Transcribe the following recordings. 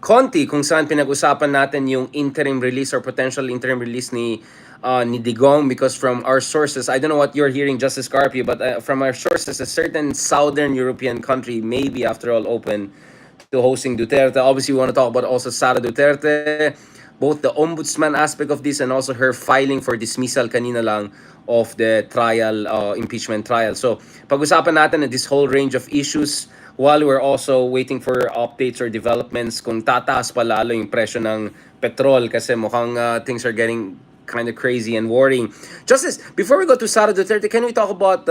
Conti kung saan pinag-usapan natin yung interim release or potential interim release ni Digong, because from our sources, I don't know what you're hearing, Justice Carpio, but from our sources, a certain Southern European country may be after all open to hosting Duterte. Obviously, we want to talk about also Sara Duterte, both the ombudsman aspect of this and also her filing for dismissal kanina lang of the trial, impeachment trial. So, pag-usapan natin this whole range of issues while we're also waiting for updates or developments kung tataas pa lalo yung presyo ng petrol kasi mukhang things are getting kind of crazy and worrying. Justice, before we go to Sara Duterte, can we talk about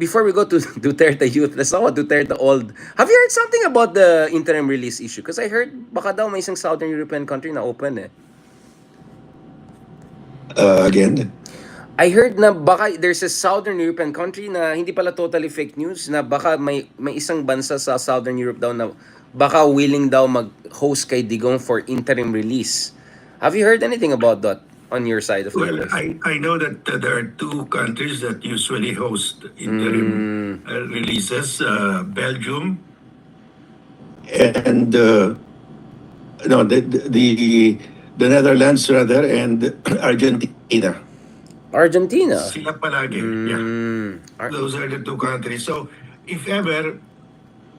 before we go to Duterte Youth, let's talk about Duterte Old. Have you heard something about the interim release issue? Because I heard baka daw may isang Southern European country na open eh. Again, I heard na baka there's a Southern European country na hindi pala totally fake news, na baka may isang bansa sa Southern Europe daw na baka willing daw mag-host kay Digong for interim release. Have you heard anything about that on your side of the well, place? I know that there are two countries that usually host interim releases, Belgium and no, the Netherlands rather, and Argentina. Argentina. Sila palagi. Yeah. Those are the two countries. So, if ever,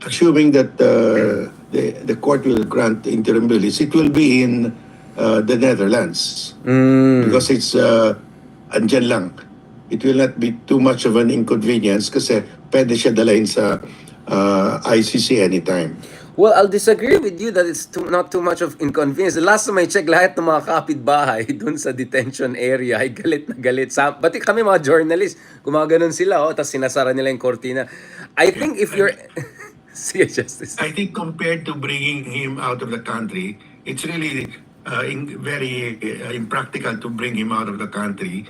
assuming that the court will grant interim release, it will be in the Netherlands because it's andyan lang. It will not be too much of an inconvenience kasi pwede siya dalahin sa ICC anytime. Well, I'll disagree with you that it's not too much of inconvenience. The last time I checked, lahat ng mga kapitbahay dun sa detention area ay galit na galit. Pati kami mga journalists, gumaganon sila, tapos sinasara nila yung kortina. I think if you're... Sige, Justice. I think compared to bringing him out of the country, it's really very impractical to bring him out of the country,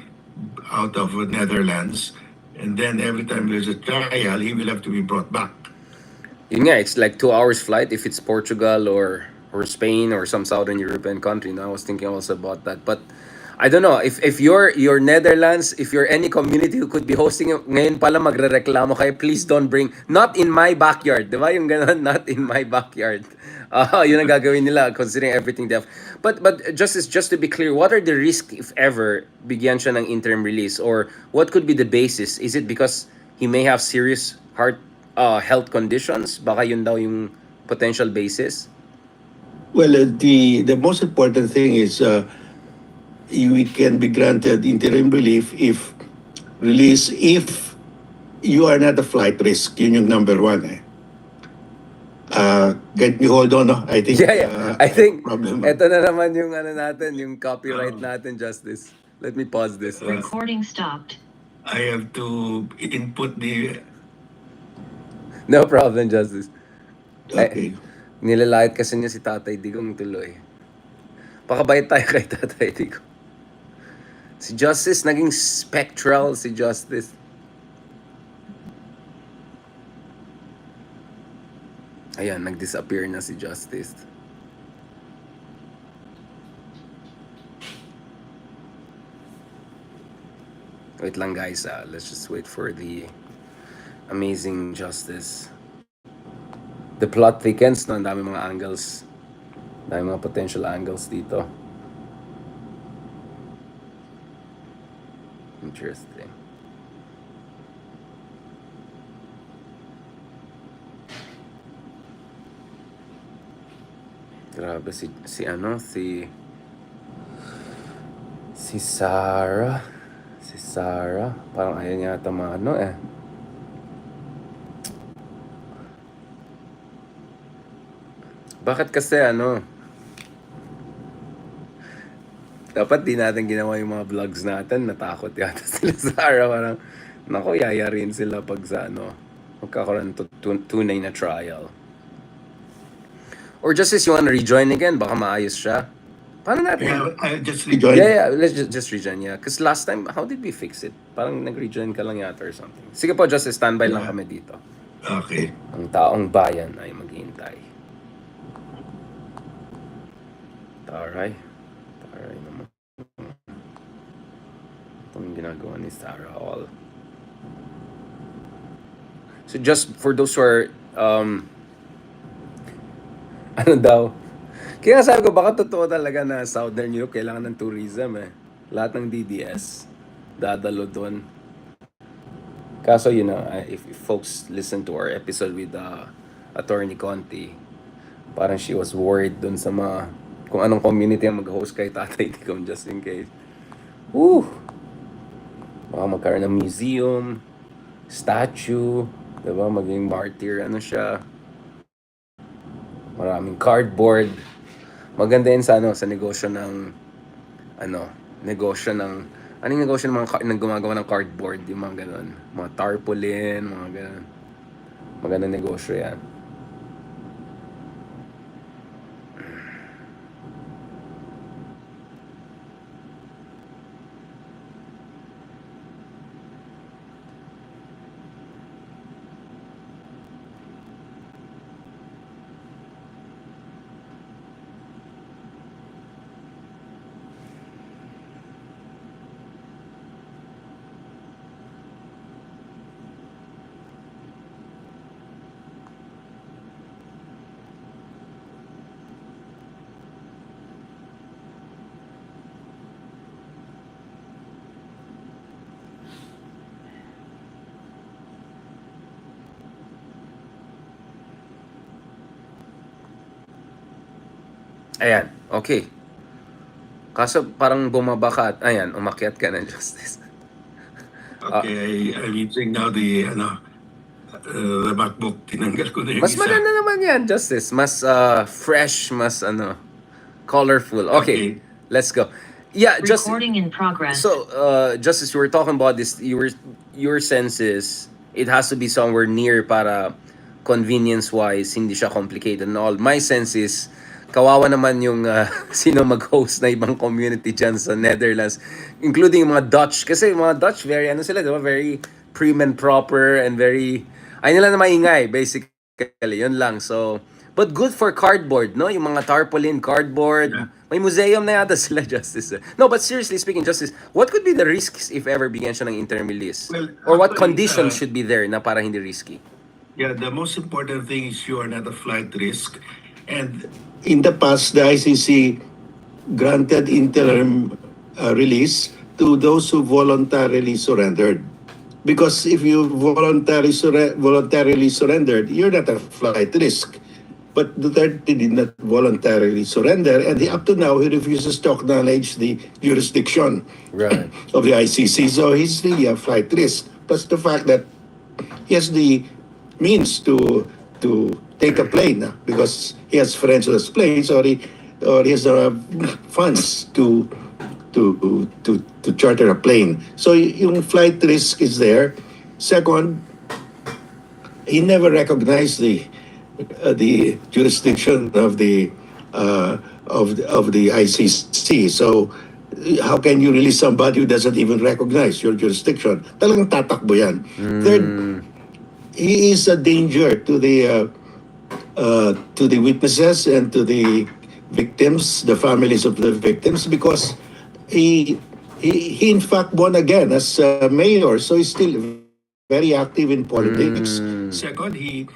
out of Netherlands, and then every time there's a trial, he will have to be brought back. Yun nga, it's like 2 hours flight if it's Portugal or Spain or some Southern European country. No? I was thinking also about that. But I don't know, if you're Netherlands, if you're any community who could be hosting it, ngayon pala magrereklamo kayo, please don't bring, not in my backyard. Di ba yung ganun, not in my backyard. Yun ang gagawin nila considering everything they have. But Justice, just to be clear, what are the risks if ever bigyan siya ng interim release? Or what could be the basis? Is it because he may have serious health conditions? Baka yun daw yung potential basis? Well, the most important thing is we can be granted interim release if you are not a flight risk. Yun yung number one. Can you hold on? No? I think. Yeah. I think problem. Ito na naman yung natin, yung copyright natin, Justice. Let me pause this one. Recording stopped. I have to input the. No problem, Justice. Okay. Nilalait kasi niya si Tatay Digong tuloy. Pakabait tayo kay Tatay Digong. Si Justice, naging spectral si Justice. Ayan, nag-disappear na si Justice. Wait lang guys, let's just wait for the amazing Justice. The plot thickens, no? Ang dami mga angles. Ang dami mga potential angles dito. Interesting. Grabe si Sara. Si Sara, parang ayaw niya ata Bakit kasi dapat di natin ginawa yung mga vlogs natin, natakot yata sila Sara, parang nako yayarin sila pag sa magkakaroon tunay na trial. Or just as you want to rejoin again, baka maayos siya. Paano natin? Yeah, I just rejoined. Yeah, let's just rejoin, yeah. Because last time, how did we fix it? Parang nag-rejoin ka lang yata or something. Sige po, just standby lang kami dito. Okay. Ang taong bayan ay maghihintay. Taray naman. Itong ginagawa ni Sara all. So just for those who are Ano daw? Kaya nga sabi ko, baka totoo talaga na Southern Europe kailangan ng tourism eh. Lahat ng DDS, dadalo doon. Kaso, if folks listen to our episode with Attorney Conti, parang she was worried doon sa mga, kung anong community ang mag-host kay Tatay Ticom just in case. Woo! Baka magkaroon ng museum, statue, diba? Maging martyr, ano siya, maraming cardboard. Maganda yun sa, sa negosyo ng, ano, negosyo ng, anong negosyo ng mga ng gumagawa ng cardboard, yung mga ganun. Mga tarpaulin, mga ganun. Magandang negosyo yan. Ayan, okay. Kaso parang bumaba ka at, ayan, umakyat ka ng Justice. Okay, I'm using now the MacBook. Tinanggal ko na yung Mas isa. maganda naman yan, Justice. Mas fresh, mas colorful. Okay, Okay. let's go. Yeah, just Recording in progress. so Justice, you were talking about this. Your sense is it has to be somewhere near para convenience wise, hindi siya complicated and all. My sense is kawawa naman yung sino mag-host na ibang community dyan sa Netherlands, including yung mga Dutch. Kasi yung mga Dutch, very, ano sila, diba? Very prim and proper and very, ay nila na maingay, basically. Yun lang. So, but good for cardboard, no? Yung mga tarpaulin, cardboard. Yeah. May museum na yata sila, Justice. No, but seriously speaking, Justice, what could be the risks if ever bigyan siya ng interim release? Well, Or what actually, conditions should be there na para hindi risky? Yeah, the most important thing is you are not a flight risk. And in the past, the ICC granted interim release to those who voluntarily surrendered. Because if you voluntarily surrendered, you're not a flight risk. But Duterte did not voluntarily surrender, and up to now, he refuses to acknowledge the jurisdiction Right. of the ICC. So he's really a flight risk. Plus the fact that he has the means to take a plane because he has friends who has planes, or he has funds to charter a plane. So yung flight risk is there. Second, he never recognized the jurisdiction of the ICC. So how can you release somebody who doesn't even recognize your jurisdiction? Talagang tatakbo yan. Third, he is a danger to the witnesses and to the victims, the families of the victims, because he in fact won again as mayor, so he's still very active in politics. Second, he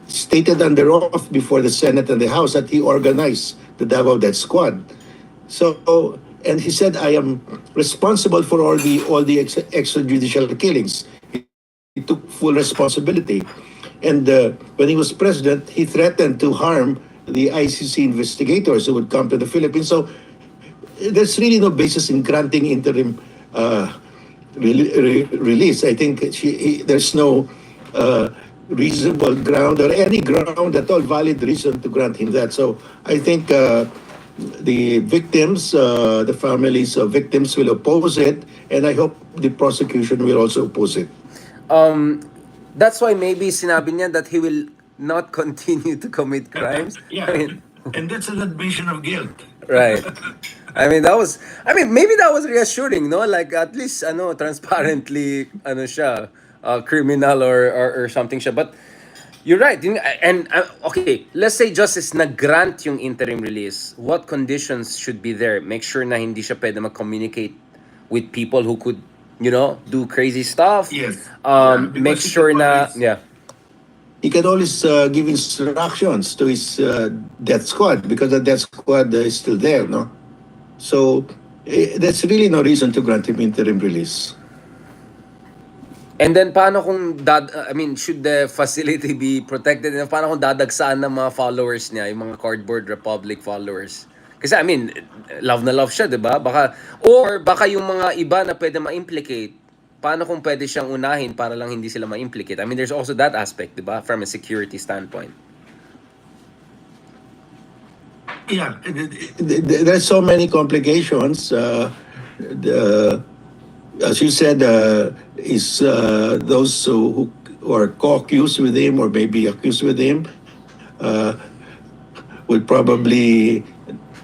stated under oath before the Senate and the House that he organized the Davao Death Squad. So, and he said, "I am responsible for all the extrajudicial killings." He took full responsibility. And when he was president, he threatened to harm the ICC investigators who would come to the Philippines. So there's really no basis in granting interim release. I think there's no reasonable ground or any ground at all, valid reason to grant him that. So I think the victims, the families of victims will oppose it, and I hope the prosecution will also oppose it. That's why maybe sinabi niya that he will not continue to commit crimes. Yeah, I mean, and that's an admission of guilt. right. Maybe that was reassuring, no? Like at least transparently siya, criminal or something siya. But you're right. And okay, let's say justice nag-grant yung interim release. What conditions should be there? Make sure na hindi siya pwede mag-communicate with people who could, do crazy stuff. Yes. Make Because sure na, if yeah. he can always give instructions to his death squad because the death squad is still there, no? So there's really no reason to grant him interim release. And then paano kung I mean, should the facility be protected? And paano kung dadagsaan ng mga followers niya, yung mga cardboard republic followers? Kasi I mean, love na love siya, 'di ba? Baka yung mga iba na pwede ma-implicate, paano kung pwede siyang unahin para lang hindi sila ma-implicate? I mean, there's also that aspect, 'di ba? From a security standpoint. Yeah, there's so many complications. As you said, is those who are co-accused with him or maybe accused with him would probably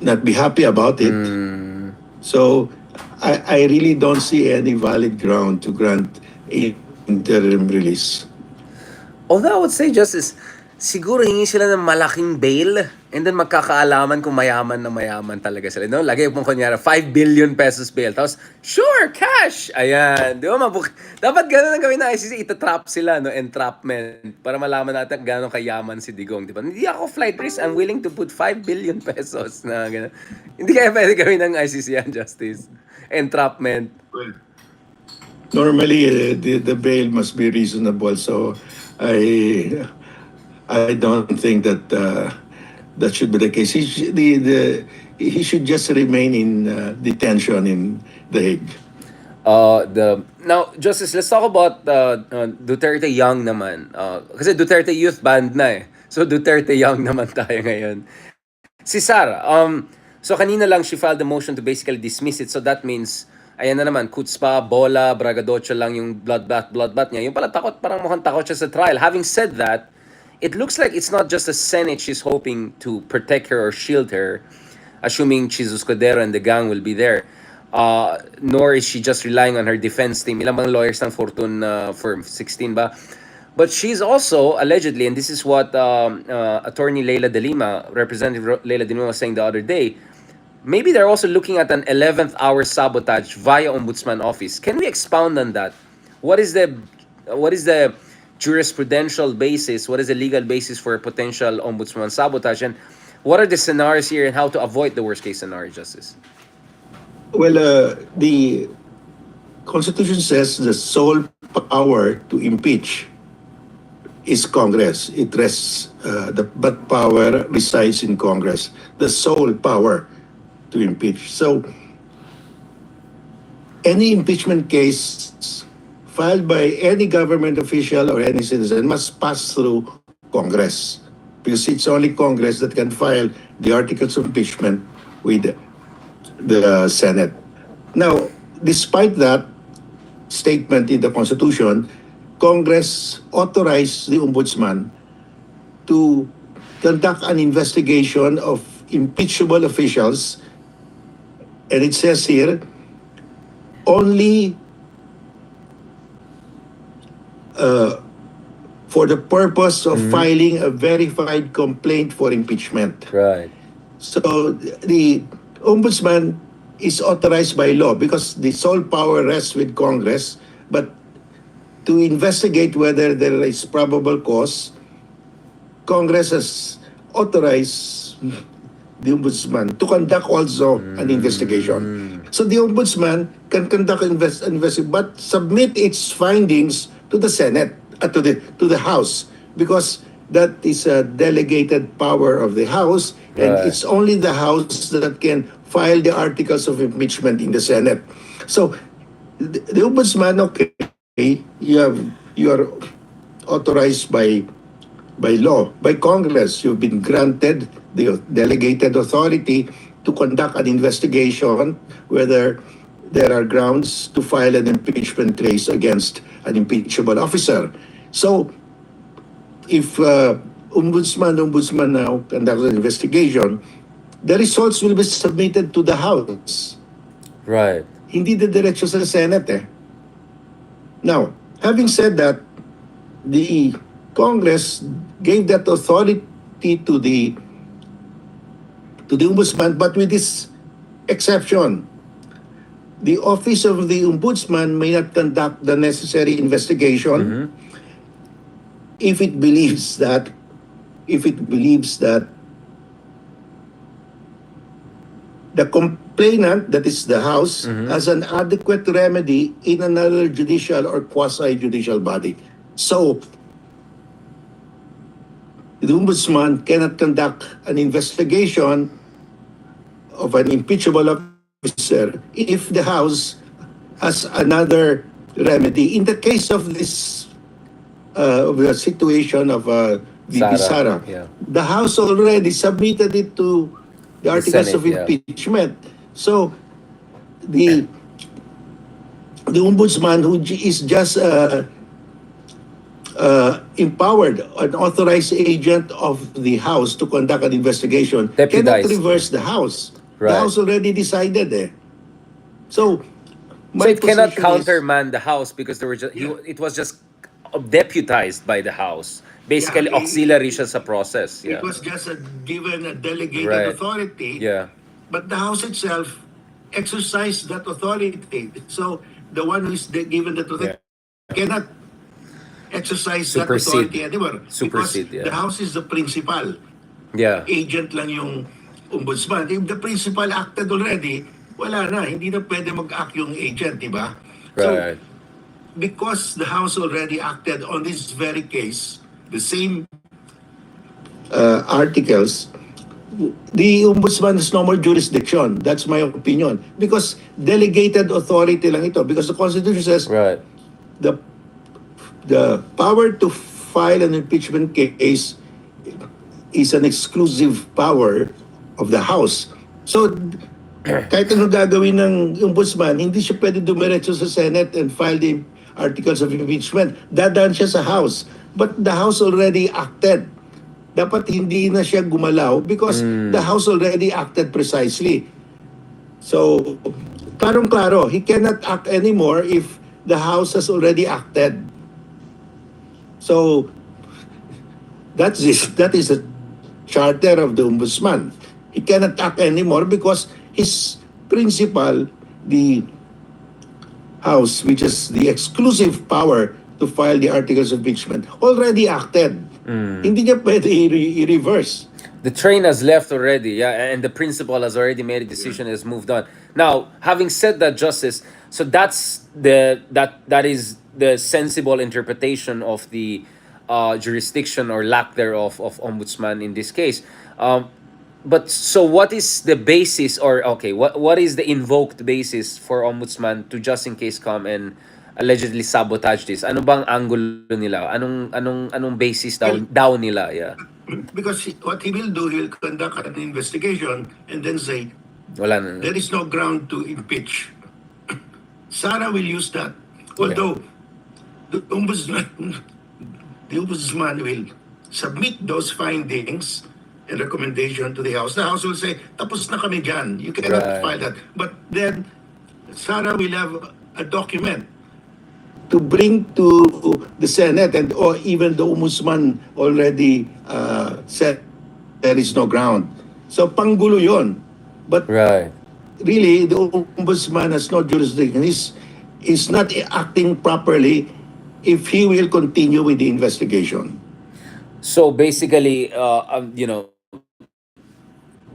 not be happy about it. So I really don't see any valid ground to grant interim release. Although I would say, Justice, siguro hingi sila ng malaking bail and then magkakaalaman kung mayaman na mayaman talaga sila. No? Lagay mo kunyara, 5 billion pesos bail. Tapos, sure, cash! Ayan. Di ba? Dapat gano'n ang gawin ng ICC. Itatrap sila, no? Entrapment. Para malaman natin gano'n kayaman si Digong. Di ba? Hindi ako flight risk. I'm willing to put 5 billion pesos na gano'n. Hindi kaya pwede gawin ng ICC yan, Justice. Entrapment. Well, normally, the bail must be reasonable. So, I don't think that that should be the case. He should just remain in detention in The Hague. Now, Justice, let's talk about Duterte Young naman. Kasi Duterte Youth banned na eh. So Duterte Young naman tayo ngayon. Si Sara, so kanina lang she filed a motion to basically dismiss it. So that means, ayan na naman, kutspa, bola, bragadocho lang yung bloodbath niya. Yung pala takot, parang mukhang takot siya sa trial. Having said that, it looks like it's not just the Senate she's hoping to protect her or shield her, assuming Jesus Cordero and the gang will be there. Nor is she just relying on her defense team. Ilang bang lawyers ng Fortune firm? 16 ba? But she's also, allegedly, and this is what Attorney Leila de Lima, Representative Leila de Lima was saying the other day, maybe they're also looking at an 11th hour sabotage via Ombudsman office. Can we expound on that? What is the jurisprudential basis? What is the legal basis for potential Ombudsman sabotage? And what are the scenarios here and how to avoid the worst case scenario, Justice? Well, the Constitution says the sole power to impeach is Congress. It rests, but power resides in Congress. The sole power to impeach. So, any impeachment case filed by any government official or any citizen must pass through Congress because it's only Congress that can file the articles of impeachment with the Senate. Now, despite that statement in the Constitution, Congress authorized the Ombudsman to conduct an investigation of impeachable officials, and it says here, only for the purpose of filing a verified complaint for impeachment. Right. So the Ombudsman is authorized by law because the sole power rests with Congress, but to investigate whether there is probable cause, Congress has authorized the Ombudsman to conduct also an investigation. So the Ombudsman can conduct an investigation but submit its findings to the Senate, to the House, because that is a delegated power of the House, and Right. it's only the House that can file the articles of impeachment in the Senate. So the Ombudsman, okay, you are authorized by law, by Congress. You've been granted the delegated authority to conduct an investigation whether there are grounds to file an impeachment case against an impeachable officer. So, if Ombudsman now conducts an investigation, the results will be submitted to the House. Right. Hindi diretso sa Senate eh. Now, having said that, the Congress gave that authority to the Ombudsman, but with this exception. The office of the Ombudsman may not conduct the necessary investigation if it believes that if it believes that the complainant, that is the House, has an adequate remedy in another judicial or quasi-judicial body. So, the Ombudsman cannot conduct an investigation of an impeachable officer if the House has another remedy. In the case of this of the situation of VP Sara, Sara, yeah. the House already submitted it to the The articles Senate, of yeah. impeachment. So the the ombudsman who is just empowered, an authorized agent of the House to conduct an investigation, cannot Deputized, yeah. reverse the House. The Right. House already decided eh. So So my it cannot position is, countermand the House because there were just yeah, it was just deputized by the House. yeah, Basically auxiliary siya sa process. it Yeah. was just given a delegated Right. authority, Yeah. but the House itself exercised that authority. So the one who is given that authority Yeah. cannot exercise that Supersede. authority anymore because Supersede, the yeah. House is the principal. Yeah. Agent lang yung ombudsman. If the principal acted already, wala na. Hindi na pwede mag-act yung agent, di ba? So, Right. because the House already acted on this very case, the same articles, the ombudsman has no more jurisdiction. That's my opinion. Because delegated authority lang ito. Because the Constitution says Right. the the power to file an impeachment case is an exclusive power of the House. So, kahit ano gagawin ng ombudsman, hindi siya pwede dumiretso sa Senate and file the articles of impeachment. Dadaan siya sa House. But the House already acted. Dapat hindi na siya gumalaw because the House already acted precisely. So, klarong-klaro, he cannot act anymore if the House has already acted. So, that is a charter of the ombudsman. He cannot act anymore because his principal, the House, which is the exclusive power to file the articles of impeachment, already acted. Hindi niya pwede i-reverse. The train has left already, yeah, and the principal has already made a decision, has moved on. Now, having said that, Justice, so that is the sensible interpretation of the jurisdiction or lack thereof of ombudsman in this case. But so what is the basis, or okay, what is the invoked basis for ombudsman to just in case come and allegedly sabotage this? Ano bang angulo nila? Anong basis Well, daw nila, yeah. because what he will do, he'll conduct an investigation and then say, Wala na. there is no ground to impeach. Sara will use that. Yeah. Although the ombudsman will submit those findings and recommendation to the House. The House will say, tapos na kami dyan. You cannot Right. file that. But then, Sara will have a document to bring to the Senate, and or even the Ombudsman already said there is no ground. So panggulo yon. But Right. really, the Ombudsman has no jurisdiction. He's not acting properly if he will continue with the investigation. So basically,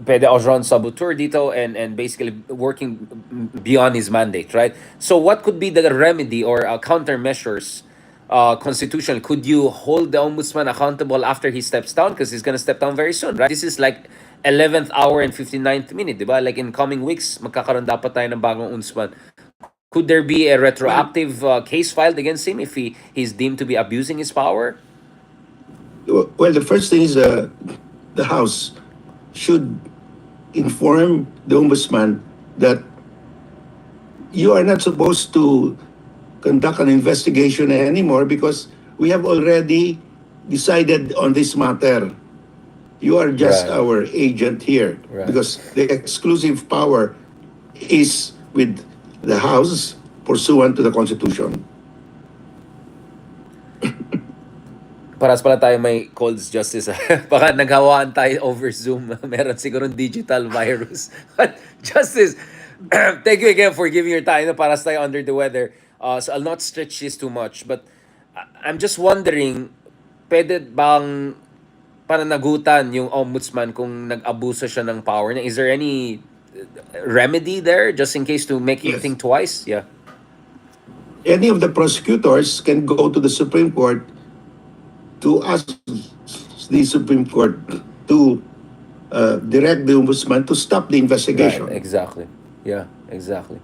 pwede Ojon saboteur dito and basically working beyond his mandate, right? So what could be the remedy or countermeasures constitutional? Could you hold the ombudsman accountable after he steps down? Because he's gonna step down very soon, right? This is like 11th hour and 59th minute, di ba? Like in coming weeks, magkakaroon dapat tayo ng bagong ombudsman. Could there be a retroactive case filed against him if he's deemed to be abusing his power? Well, the first thing is the House should inform the Ombudsman that you are not supposed to conduct an investigation anymore because we have already decided on this matter. You are just Right. our agent here Right. because the exclusive power is with the House pursuant to the Constitution. Paras pala tayo may colds, Justice. Baka naghawaan tayo over Zoom. Meron siguro digital virus. But Justice, thank you again for giving your time. Paras tayo under the weather. So I'll not stretch this too much. But I'm just wondering, pwede bang pananagutan yung ombudsman kung nag-abuso siya ng power niya? Is there any remedy there just in case to make him Yes. think twice? Yeah. Any of the prosecutors can go to the Supreme Court to ask the Supreme Court to direct the ombudsman to stop the Right. investigation. Exactly. Yeah. Exactly.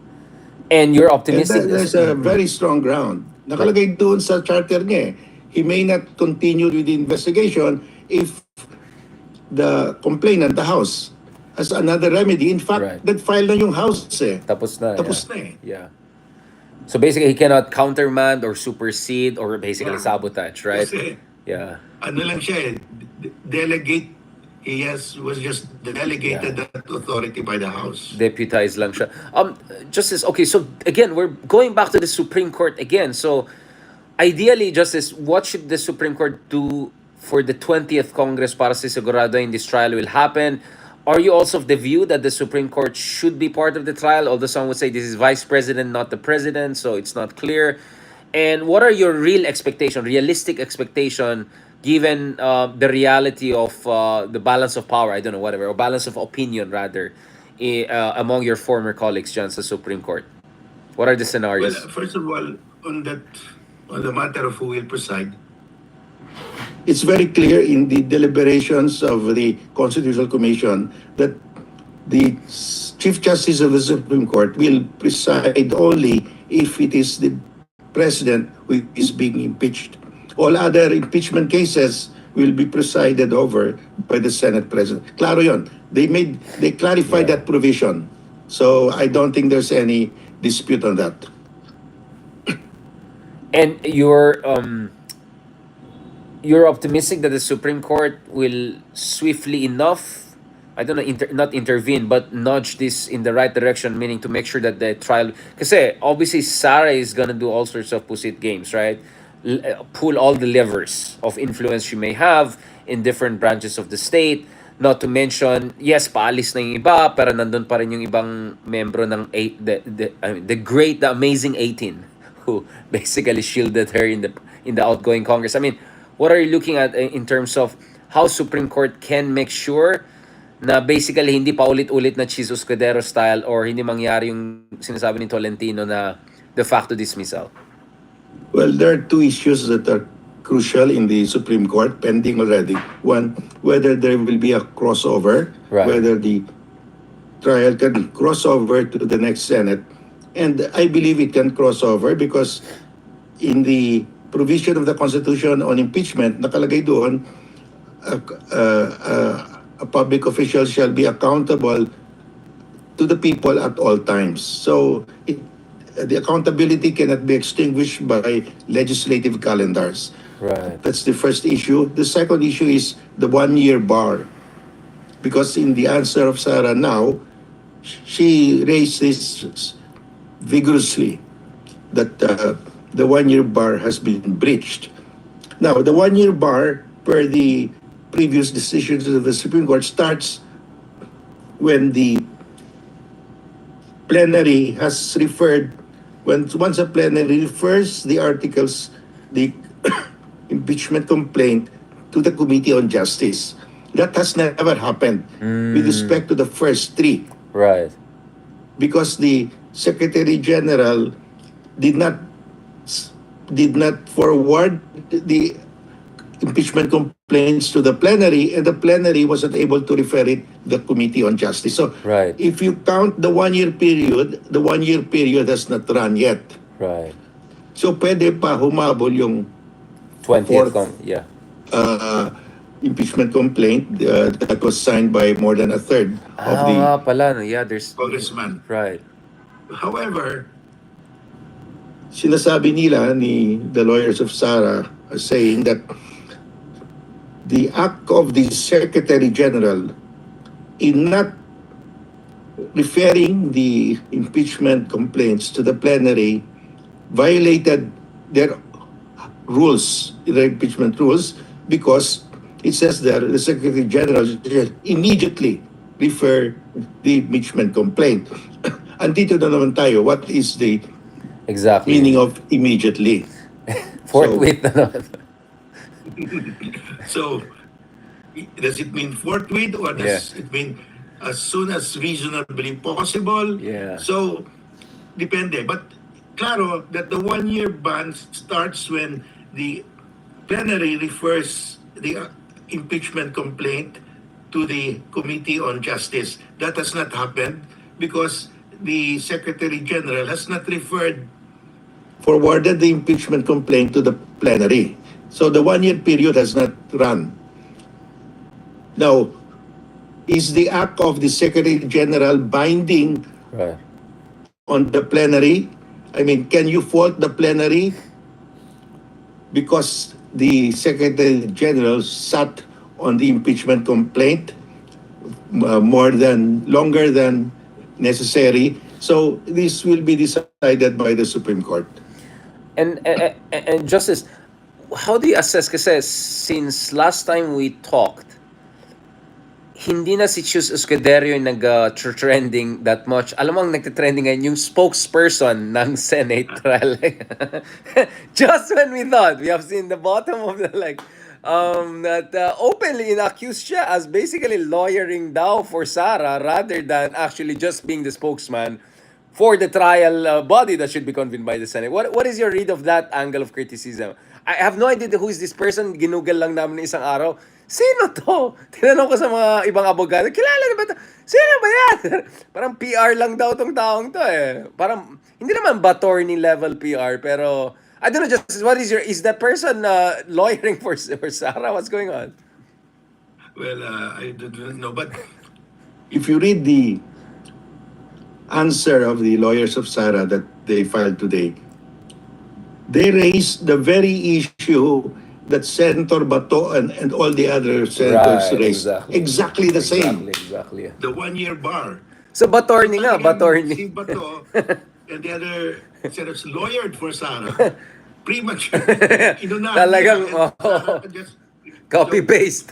And you're And optimistic. there's a very strong ground. Nakalagay doon sa charter niya eh. He may not continue with the investigation if the complainant, the House, has another remedy. In fact, Right. nag-file na yung House eh. Tapos na. Tapos Yeah. na eh. Yeah. So basically, he cannot countermand or supersede or basically Yeah. sabotage, right? Kasi Yeah. ano lang siya eh, delegate, was just delegated that authority by the House. Deputized lang siya. Justice, okay, so again, we're going back to the Supreme Court again. So, ideally, Justice, what should the Supreme Court do for the 20th Congress para sigurado in this trial will happen? Are you also of the view that the Supreme Court should be part of the trial? Although some would say this is Vice President, not the President, so it's not clear. And what are your real expectation, realistic expectation, given the reality of the balance of power, I don't know, whatever, or balance of opinion, rather, among your former colleagues dyan sa Supreme Court? What are the Well, scenarios? first of all, on the matter of who will preside, it's very clear in the deliberations of the Constitutional Commission that the Chief Justice of the Supreme Court will preside only if it is the President who is being impeached. All other impeachment cases will be presided over by the Senate President. Claro yon. They clarified Yeah. that provision. So I don't think there's any dispute on that. And you're optimistic that the Supreme Court will swiftly enough, I don't know, not intervene, but nudge this in the right direction, meaning to make sure that the trial, kasi obviously Sara is gonna do all sorts of pusit games, right? Pull all the levers of influence she may have in different branches of the state. Not to mention, yes, paalis na yung iba, pero nandun pa rin yung ibang membro ng the amazing 18 who basically shielded her in the outgoing Congress. I mean, what are you looking at in terms of how Supreme Court can make sure na basically hindi pa ulit-ulit na Chizo Escudero style or hindi mangyari yung sinasabi ni Tolentino na de facto dismissal? Well, there are two issues that are crucial in the Supreme Court pending already. One, whether there will be a crossover, Right. whether the trial can cross over to the next Senate. And I believe it can cross over because in the provision of the Constitution on impeachment, nakalagay doon, a public official shall be accountable to the people at all times. So the accountability cannot be extinguished by legislative calendars. Right. That's the first issue. The second issue is the 1-year bar. Because in the answer of Sara now, she raised this vigorously that the 1-year bar has been breached. Now, the 1-year bar, per the previous decisions of the Supreme Court, starts when the plenary has referred, once a plenary refers the articles, the impeachment complaint to the Committee on Justice. That has never happened with respect to the first three. Right. Because the Secretary General did not forward the impeachment complaints to the plenary, and the plenary wasn't able to refer it to the Committee on Justice. So Right. if you count the 1-year period, the 1-year period has not run yet. Right. So pwede pa humabol yung 20th. Fourth. Yeah. Impeachment complaint that was signed by more than a third of the nga pala. No? Yeah, there's... congressman. Right. However, sinasabi nila ni the lawyers of Sara saying that the act of the Secretary General in not referring the impeachment complaints to the plenary violated their rules, the impeachment rules, because it says there the Secretary General should immediately refer the impeachment complaint. Andito na naman tayo, what is the Exactly. meaning of immediately? Forthwith na naman. So, does it mean forthwith or Yeah. does it mean as soon as reasonably possible? Yeah. So, depende. But, claro, that the one-year ban starts when the plenary refers the impeachment complaint to the Committee on Justice. That has not happened because the Secretary General has not forwarded the impeachment complaint to the plenary. So the one-year period has not run. Now, is the act of the Secretary General binding Right. on the plenary? I mean, can you fault the plenary because the Secretary General sat on the impeachment complaint longer than necessary? So this will be decided by the Supreme Court. And Justice, how do you assess? Kasi since last time we talked, hindi na si Chus Escudero yung nag-trending that much. Alam mo, ang nagtitrending ngayon, yung spokesperson ng Senate trial. Just when we thought, we have seen the bottom of the, like, that openly accused siya as basically lawyering daw for Sara rather than actually just being the spokesman for the trial body that should be convened by the Senate. What is your read of that angle of criticism? I have no idea who is this person. Ginugol lang namin isang araw. Sino to? Tinanong ko sa mga ibang abogado, kilala na ba to? Sino ba yan? Parang PR lang daw tong taong to eh. Parang, hindi naman Batorni level PR, pero, I don't know, just is that person lawyering for Sara? What's going on? Well, I don't know. But if you read the answer of the lawyers of Sara that they filed today, they raised the very issue that Senator Bato and all the other senators Right, raised. exactly. Exactly the same. Exactly. The one-year bar. So, Batorni nga, Talagang Batorni. si Bato and the other senators lawyered for Sara. Pretty much. Inunahan Talagang, niya, and Sara oh, just copy-paste.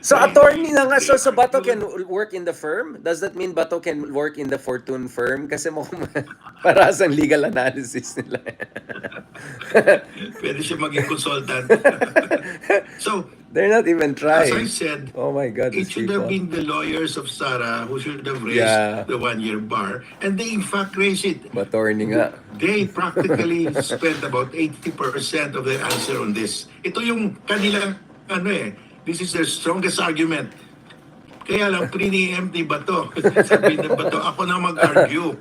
So, attorney na nga. So, Bato can work in the firm? Does that mean Bato can work in the Fortune firm? Kasi mo para sa legal analysis nila. pwede siya maging consultant. So, They're not even as trying. I said, Oh my God, it these should have people. been the lawyers of Sara who should have raised Yeah. the one-year bar. And they in fact raised it. Attorney nga. They practically spent about 80% of their answer on this. Ito yung kanilang, this is their strongest argument. Kaya lang, pre-empt ni Bato. Sabi ni Bato, ako na mag-argue.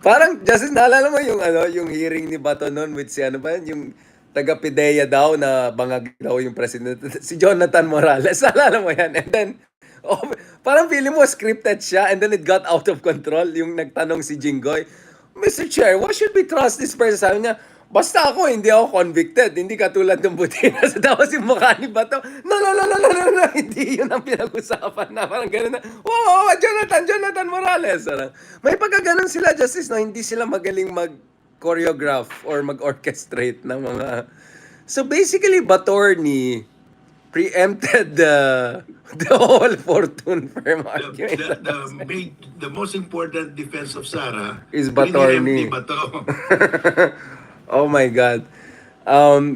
Parang, Justice, naalala mo yung hearing ni Bato noon with si ano ba yun, yung taga-PIDEA daw na bangag daw yung president, si Jonathan Morales. Naalala mo yan? And then, oh, parang feeling mo scripted siya and then it got out of control. Yung nagtanong si Jinggoy, Mr. Chair, why should we trust this person? Sabi niya, basta ako, hindi ako convicted. Hindi katulad ng Butinas. Tapos yung mukha ni Bato, no, hindi yun ang pinag-usapan na. Parang gano'n na, oh, Jonathan Morales. May pagkaganon sila, Justice, no? Hindi sila magaling mag-choreograph or mag-orchestrate ng mga... So basically, Batorni preempted the whole Fortune firm argument. The most important defense of Sara Is Batorni. pre-empt ni Bato. Oh my God.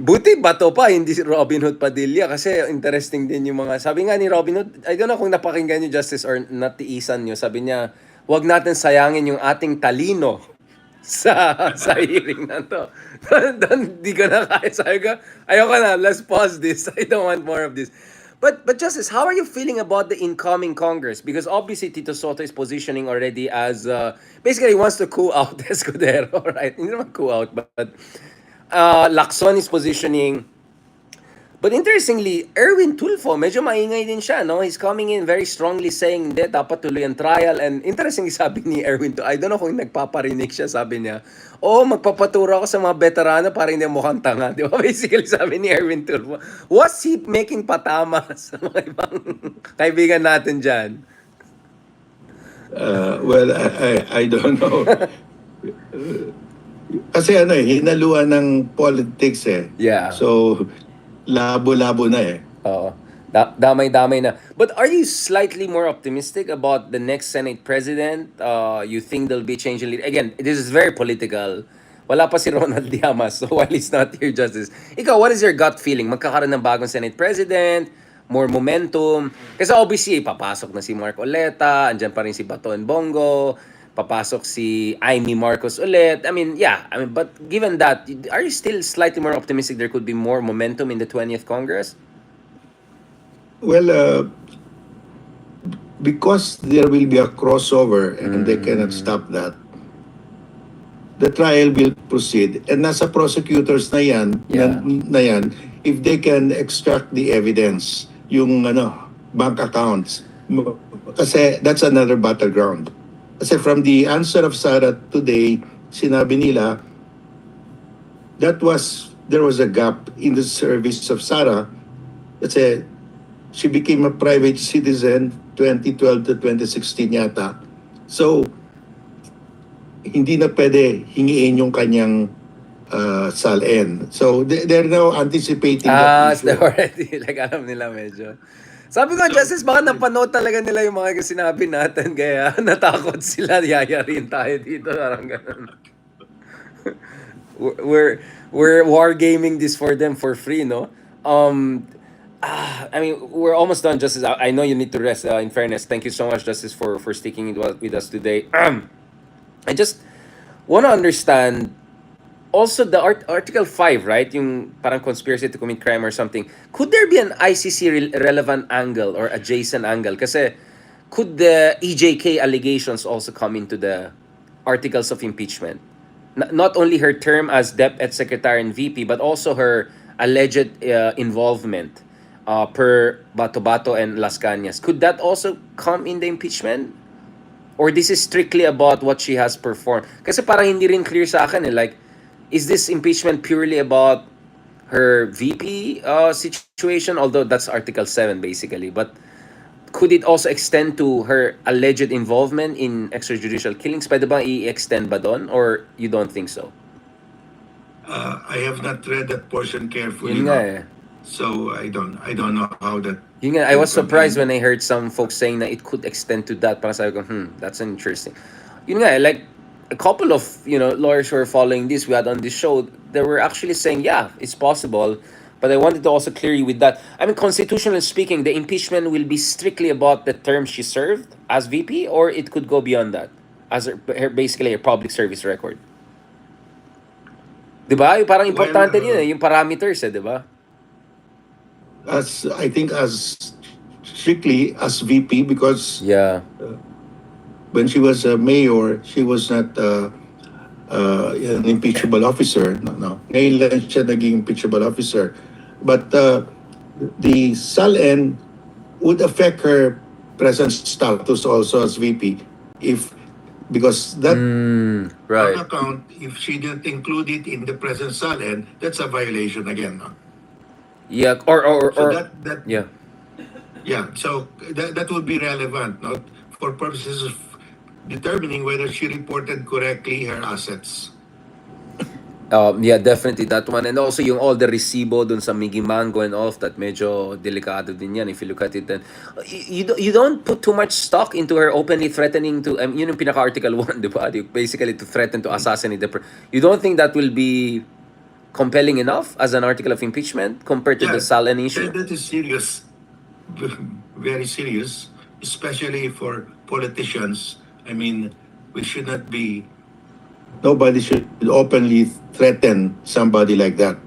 Buti Bato pa, hindi si Robin Hood Padilla kasi interesting din yung mga... Sabi nga ni Robin Hood, I don't know kung napakinggan niyo, Justice, or natiisan niyo. Sabi niya, wag natin sayangin yung ating talino sa hearing na to. Di ko na kaya. Sabi ko, ayoko na, let's pause this. I don't want more of this. But Justice, how are you feeling about the incoming Congress? Because obviously Tito Soto is positioning already as basically he wants to coup out Escudero, right? Hindi naman coup out, but Lacson is positioning. But interestingly, Erwin Tulfo, medyo maingay din siya, no? He's coming in very strongly saying, hindi, dapat tuloy ang trial. And interestingly, sabi ni Erwin Tulfo, I don't know kung nagpaparinig siya, sabi niya, magpapatura ako sa mga veterano para hindi mukhang tanga. Di ba? Basically, sabi ni Erwin Tulfo. Was he making patama sa mga ibang kaibigan natin dyan? Well, I don't know. Kasi hinaluan ng politics eh. Yeah. So, labo-labo na eh. Oo. Damay-damay na. But are you slightly more optimistic about the next Senate president? You think there'll be a change in lead? Again, this is very political. Wala pa si Ronald Llamas, so while he's not here, Justice. Ikaw, what is your gut feeling? Magkakaroon ng bagong Senate President? More momentum? Kasi obviously, papasok na si Mark Oleta, andyan pa rin si Bato and Bongo, papasok si Amy Marcos ulit. I mean, yeah. I mean, but given that, are you still slightly more optimistic there could be more momentum in the 20th Congress? Well, because there will be a crossover and they cannot stop that, the trial will proceed. And nasa prosecutors na yan, Yeah. na yan, if they can extract the evidence, yung bank accounts, kasi that's another battleground. Kasi from the answer of Sara today, sinabi nila, there was a gap in the service of Sara. Kasi she became a private citizen 2012 to 2016 yata. So, hindi na pwede hingiin yung kanyang SALN. So, they're now anticipating that issue. They're already, like, alam nila medyo. Sabi ko, Justice, baka napanood talaga nila yung mga sinabi natin, kaya natakot sila, yayarin tayo dito, parang ganun. we're wargaming this for them for free, no? I mean, we're almost done, Justice. I know you need to rest. In fairness, thank you so much, Justice, for sticking with us today. I just want to understand also the Article 5, right? Yung parang conspiracy to commit crime or something. Could there be an ICC relevant angle or adjacent angle? Kasi could the EJK allegations also come into the articles of impeachment? Not only her term as DepEd Secretary and VP, but also her alleged involvement per Bato-Bato and Las Cañas. Could that also come in the impeachment? Or this is strictly about what she has performed? Kasi parang hindi rin clear sa akin eh. Like, is this impeachment purely about her VP situation? Although that's Article 7 basically. But could it also extend to her alleged involvement in extrajudicial killings? Pwede ba i-extend ba doon? Or you don't think so? I have not read that portion carefully. Yun nga eh. So I don't know how that. Yun nga, I was surprised when I heard some folks saying that it could extend to that. Parang sabi ko, that's interesting. Yun nga, like, a couple of, lawyers who are following this, we had on this show, they were actually saying, yeah, it's possible. But I wanted to also clear you with that. I mean, constitutionally speaking, the impeachment will be strictly about the term she served as VP, or it could go beyond that, as basically a public service record. Diba? Yung parang importante yun yung parameters diba? I think as strictly as VP, because when she was a mayor, she was not an impeachable officer. No. Ngayon lang siya naging impeachable officer. But the SALN would affect her present status also as VP because that right. account, if she didn't include it in the present SALN, that's a violation again. No? Yeah, So or that yeah. Yeah, so that would be relevant, not for purposes of determining whether she reported correctly her assets. Yeah, definitely that one. And also yung all the resibo dun sa Miggy Mango and all of that, medyo delikado din yan if you look at it. Then you don't put too much stock into her openly threatening to, yun yung pinaka-article 1, di ba? Basically to threaten to assassinate the you don't think that will be compelling enough as an article of impeachment compared to the Salen issue? That is serious. Very serious, especially for politicians. I mean, we should not be. Nobody should openly threaten somebody like that.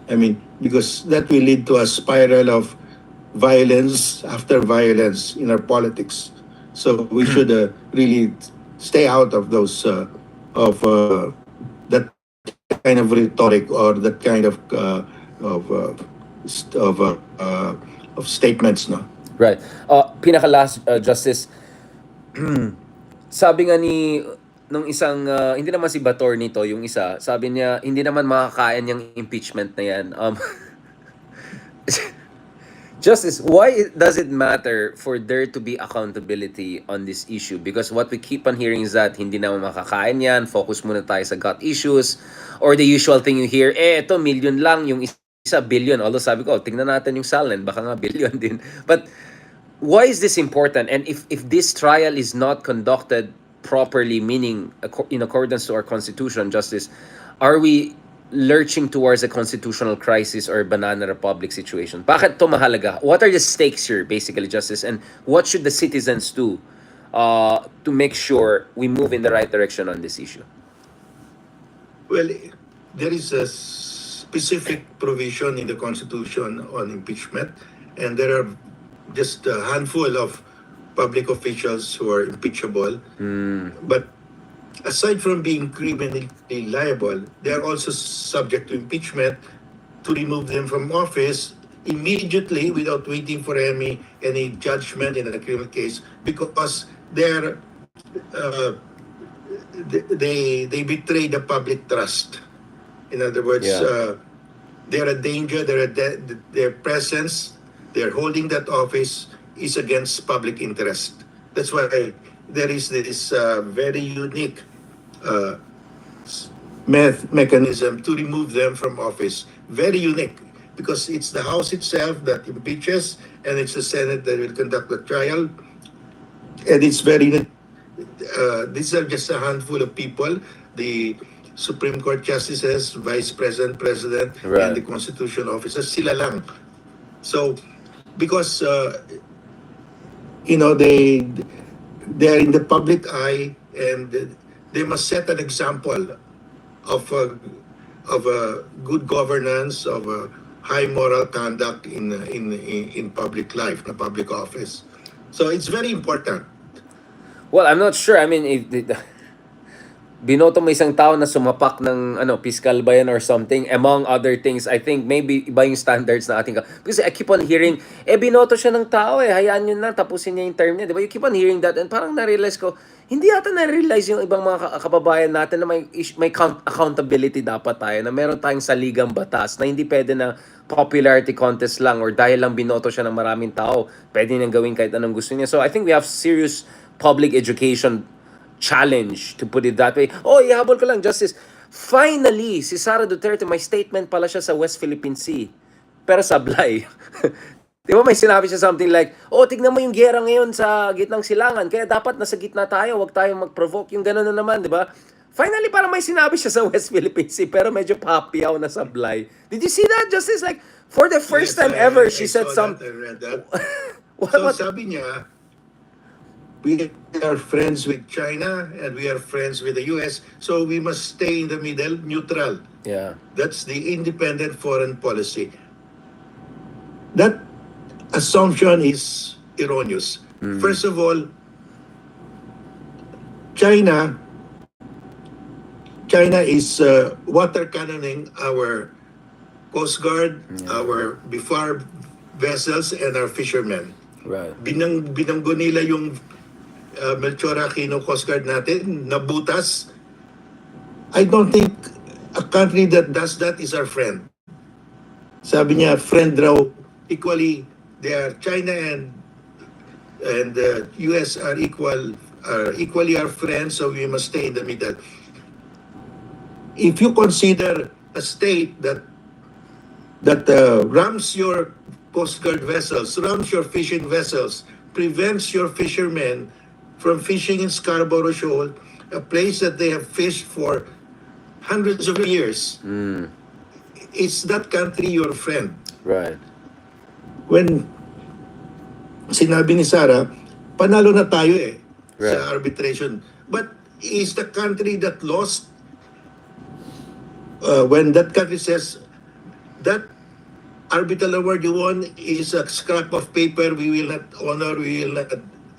I mean, because that will lead to a spiral of violence after violence in our politics. So we should really stay out of those that kind of rhetoric or that kind of statements, no? Right. Pinaka-last, Justice, sabi nga nung isang, hindi naman si Bator nito, yung isa, sabi niya, hindi naman makakain yung impeachment na yan. Justice, why does it matter for there to be accountability on this issue? Because what we keep on hearing is that hindi naman makakain yan, focus muna tayo sa gut issues, or the usual thing you hear, ito, million lang, yung isa, billion. Although sabi ko, tingnan natin yung Salen, baka nga billion din. But why is this important? And if this trial is not conducted properly, meaning in accordance to our constitution, Justice, are we lurching towards a constitutional crisis or banana republic situation? Bakit to mahalaga? What are the stakes here, basically, Justice? And what should the citizens do to make sure we move in the right direction on this issue? Well, there is a specific provision in the Constitution on impeachment, and there are just a handful of public officials who are impeachable. But aside from being criminally liable, they are also subject to impeachment to remove them from office immediately without waiting for any judgment in a criminal case because they're uh, they betray the public trust. In other words, Yeah. they're a danger. Their presence, their holding that office is against public interest. That's why there is this very unique uh, mechanism to remove them from office. Very unique because it's the House itself that impeaches, and it's the Senate that will conduct the trial. And it's very these are just a handful of people, the Supreme Court justices, Vice President, President, and Right. the Constitution officers, sila lang. So, because, they're in the public eye and they must set an example of good governance, of high moral conduct in public life, in public office. So it's very important. Well, I'm not sure. I mean, if binoto mo isang tao na sumapak ng fiscal ba yan or something, among other things, I think maybe iba yung standards na ating because I keep on hearing binoto siya ng tao, hayaan yun na, tapusin niya yung term niya, di ba? You keep on hearing that and parang na-realize ko, hindi yata na-realize yung ibang mga kababayan natin na may accountability dapat tayo, na meron tayong saligang batas na hindi pwede na popularity contest lang or dahil lang binoto siya ng maraming tao, pwede niyang gawin kahit anong gusto niya. So I think we have serious public education challenge, to put it that way. Oh, ihabol ko lang, Justice. Finally, si Sara Duterte, may statement pala siya sa West Philippine Sea. Pero sablay. Di ba may sinabi siya something like, oh, tignan mo yung giyera ngayon sa gitnang silangan, kaya dapat nasa gitna tayo, wag tayong mag-provoke. Yung gano'n na naman, di ba? Finally, parang may sinabi siya sa West Philippine Sea, pero medyo papiyaw na sablay. Did you see that, Justice? Like, for the first time ever, she said saw some... that, I read that. What? So sabi niya, we are friends with China and we are friends with the US, so we must stay in the middle, neutral. Yeah. That's the independent foreign policy. That assumption is erroneous. First of all, China is water cannoning our Coast Guard, our BIFAR vessels, and our fishermen. Right. Binanggo nila yung Melchor Aquino Coast Guard natin, nabutas. I don't think a country that does that is our friend. Sabi niya, friend raw, equally, they are China and the US are equally our friends, so we must stay in the middle. If you consider a state that rams your Coast Guard vessels, rams your fishing vessels, prevents your fishermen from fishing in Scarborough Shoal, a place that they have fished for hundreds of years, is that country your friend? Right. When sinabi ni Sara, panalo na tayo Right. sa arbitration. But is the country that lost, when that country says that arbitral award you won is a scrap of paper, we will not honor, we will not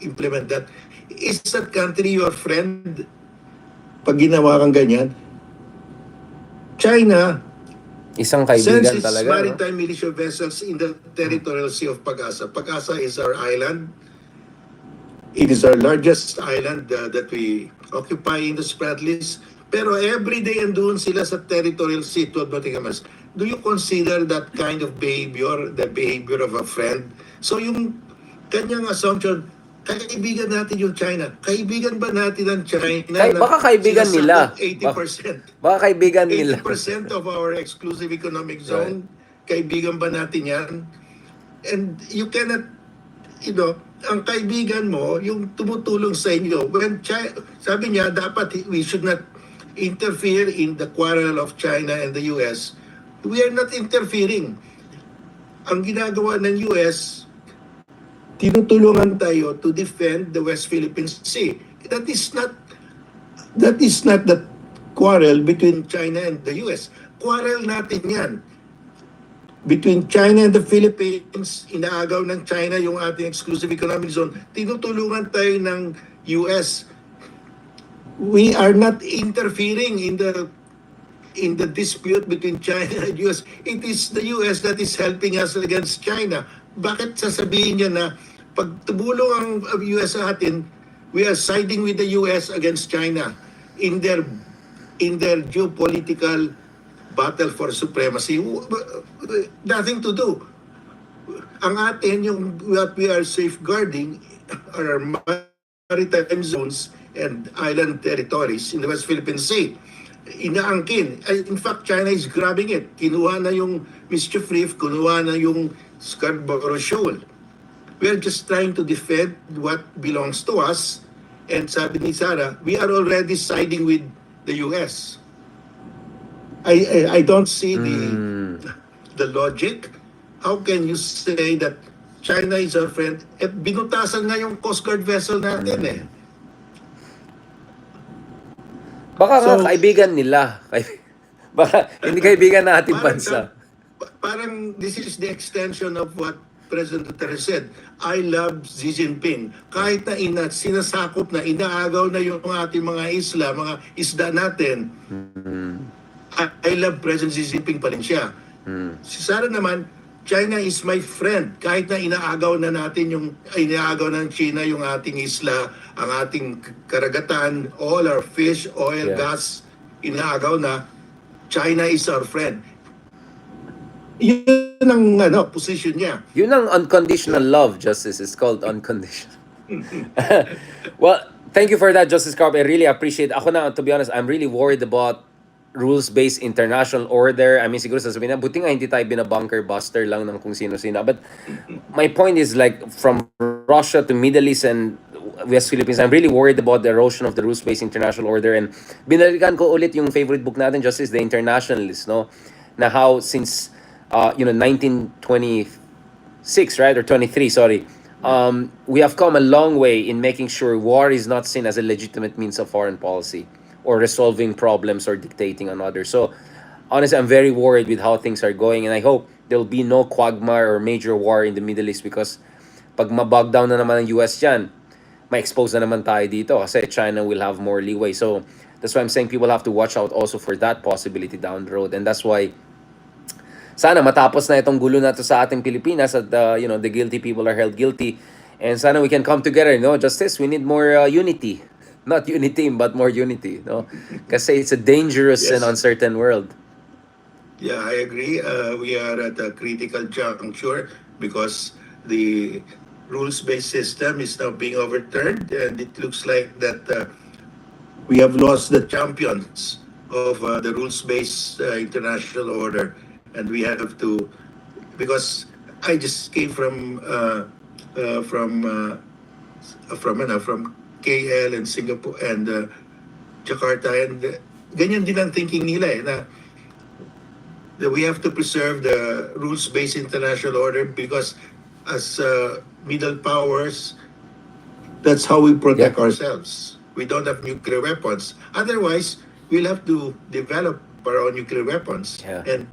implement that. Is that country your friend? Pag ginawa kang ganyan, China Isang sends kaibigan its talaga, no? maritime militia vessels in the territorial sea of Pag-asa. Pag-asa is our island. It is our largest island that we occupy in the Spratlys. Pero every day andun sila sa territorial sea, 12 nautical miles. Do you consider that kind of behavior, the behavior of a friend? So yung kanyang assumption, kaibigan natin yung China. Kaibigan ba natin ang China? Baka kaibigan nila. 80%. Baka kaibigan nila. 80% of our exclusive economic zone, kaibigan ba natin yan? And you cannot, ang kaibigan mo, yung tumutulong sa inyo. Sabi niya, dapat we should not interfere in the quarrel of China and the US. We are not interfering. Ang ginagawa ng US, tinutulungan tayo to defend the West Philippine Sea. That is not the quarrel between China and the US. Quarrel natin yan. Between China and the Philippines, inaagaw ng China yung ating exclusive economic zone. Tinutulungan tayo ng US. We are not interfering in the dispute between China and US. It is the US that is helping us against China. Bakit sasabihin niya na pag tumulong ang US sa atin, we are siding with the US against China in their geopolitical battle for supremacy? Nothing to do. Ang atin, yung what we are safeguarding are our maritime zones and island territories in the West Philippine Sea. Inaangkin. In fact, China is grabbing it. Kinuha na yung Mischief Reef, kinuha na yung Scarborough Shoal. We are just trying to defend what belongs to us. And sabi ni Sara, we are already siding with the US. I don't see the logic. How can you say that China is our friend? At binutasan nga yung Coast Guard vessel natin eh. Baka nga kaibigan nila. Baka hindi kaibigan na ating bansa. Parang this is the extension of what President Duterte said. I love Xi Jinping. Kahit na sinasakop na, inaagaw na yung ating mga isla, mga isda natin. I love President Xi Jinping pa rin siya. Si Sara naman, China is my friend. Kahit na inaagaw ng China yung ating isla, ang ating karagatan, all our fish, oil, gas, inaagaw na, China is our friend. Yun ang position niya. Yun ang unconditional love, Justice. It's called unconditional. Well, thank you for that, Justice Carp. I really appreciate it. Ako na, to be honest, I'm really worried about rules-based international order. I mean, siguro sasabihin na, buti nga hindi tayo binabunker buster lang ng kung sino-sino. But my point is, like, from Russia to Middle East and West Philippines, I'm really worried about the erosion of the rules-based international order. And binalikan ko ulit yung favorite book natin, Justice, The Internationalist, no? Na how since 1926, right? Or 23, sorry. We have come a long way in making sure war is not seen as a legitimate means of foreign policy or resolving problems or dictating on others. So, honestly, I'm very worried with how things are going, and I hope there'll be no quagmire or major war in the Middle East because pag mabog down na naman ang US yan, ma-expose na naman tayo dito kasi China will have more leeway. So, that's why I'm saying people have to watch out also for that possibility down the road. And that's why sana matapos na itong gulo na to sa ating Pilipinas at the guilty people are held guilty. And sana we can come together, Justice, we need more unity. Not unity, but more unity, Kasi it's a dangerous and uncertain world. Yeah, I agree. We are at a critical juncture because the rules-based system is now being overturned, and it looks like that we have lost the champions of the rules-based international order, and we have to, because I just came from KL and Singapore and Jakarta, and ganyan din ang thinking nila na that we have to preserve the rules-based international order because as middle powers, that's how we protect ourselves. We don't have nuclear weapons. Otherwise, we'll have to develop our own nuclear weapons. Yeah. And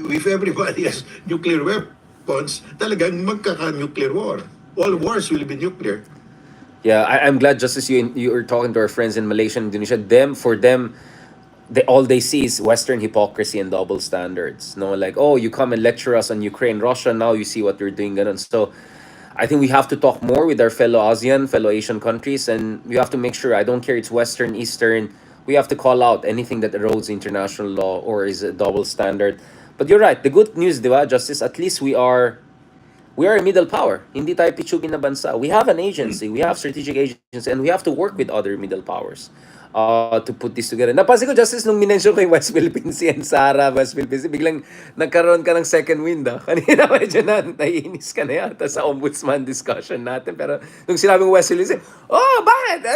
if everybody has nuclear weapons, talagang magkaka-nuclear war. All wars will be nuclear. Yeah, I'm glad, Justice, you were talking to our friends in Malaysia and Indonesia. For them, all they see is Western hypocrisy and double standards. Like, oh, you come and lecture us on Ukraine, Russia, now you see what we're doing. Ganun. So, I think we have to talk more with our fellow ASEAN, fellow Asian countries, and we have to make sure, I don't care, it's Western, Eastern, we have to call out anything that erodes international law or is a double standard. But you're right, the good news, diba, Justice, at least we are a middle power. Hindi tayo pitsugin na bansa. We have an agency, we have strategic agency, and we have to work with other middle powers to put this together. Napansin ko, Justice, nung minention ko yung West Philippines Sea and Sara, West Philippines Sea, biglang nagkaroon ka ng second wind. Kanina medyo naiinis ka na yata sa Ombudsman discussion natin. Pero nung sinabing West Philippines Sea, oh, bakit?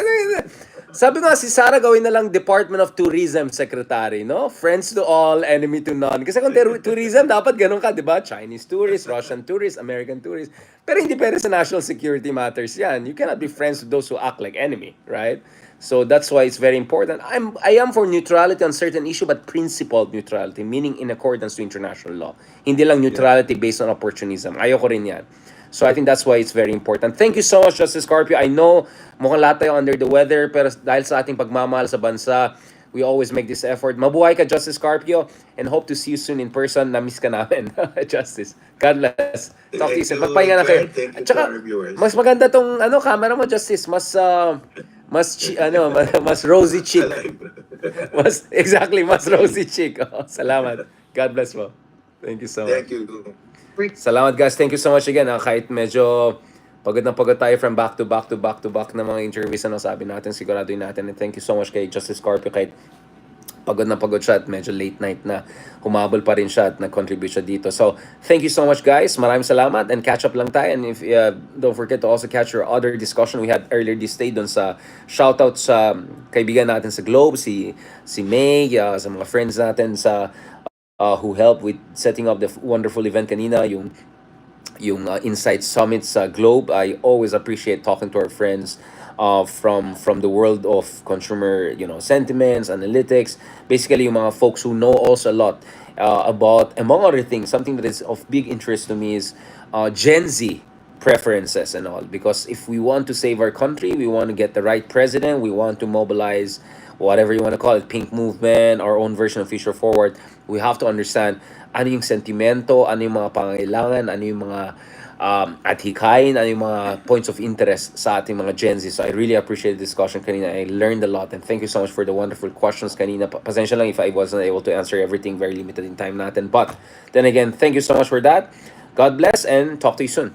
Sabi nga si Sara gawin na lang Department of Tourism Secretary, no? Friends to all, enemy to none. Kasi kung tourism, dapat ganun ka, di ba? Chinese tourists, Russian tourists, American tourists. Pero hindi pwede sa national security matters yan. You cannot be friends with those who act like enemy, right? So that's why it's very important. I am for neutrality on certain issue, but principled neutrality, meaning in accordance to international law. Hindi lang neutrality based on opportunism. Ayoko rin yan. So I think that's why it's very important. Thank you so much, Justice Carpio. I know mukhang lahat tayo under the weather, pero dahil sa ating pagmamahal sa bansa, we always make this effort. Mabuhay ka, Justice Carpio, and hope to see you soon in person. Na-miss ka namin, Justice. God bless. Talk to you soon. Magpahinga na kayo. Thank you At to saka, our viewers. mas maganda tong camera mo, Justice. Mas rosy cheek. Mas rosy cheek. Oh, salamat. God bless mo. Thank you so much. Thank you. Salamat guys. Thank you so much again. Kahit medyo pagod na pagod tayo from back to back na mga interviews na nasabi natin, siguraduhin natin. And thank you so much kay Justice Carpio kahit pagod na pagod siya at medyo late night na humabol pa rin siya at nag-contribute siya dito. So, thank you so much guys. Maraming salamat and catch up lang tayo. And if don't forget to also catch your other discussion we had earlier this day doon sa shoutout sa kaibigan natin sa Globe, si May, sa mga friends natin sa who helped with setting up the wonderful event kanina, yung Insight Summit sa Globe. I always appreciate talking to our friends from the world of consumer, sentiments, analytics. Basically, yung mga folks who know also a lot about, among other things, something that is of big interest to me is Gen Z preferences and all. Because if we want to save our country, we want to get the right president, we want to mobilize whatever you want to call it, pink movement, our own version of Future Forward, we have to understand ano yung sentimento, ano yung mga pangailangan, ano yung mga at-hikayin, ano yung mga points of interest sa ating mga Gen Z. So I really appreciate the discussion kanina. I learned a lot and thank you so much for the wonderful questions kanina. Pasensya lang if I wasn't able to answer everything, very limited in time natin. But then again, thank you so much for that. God bless and talk to you soon.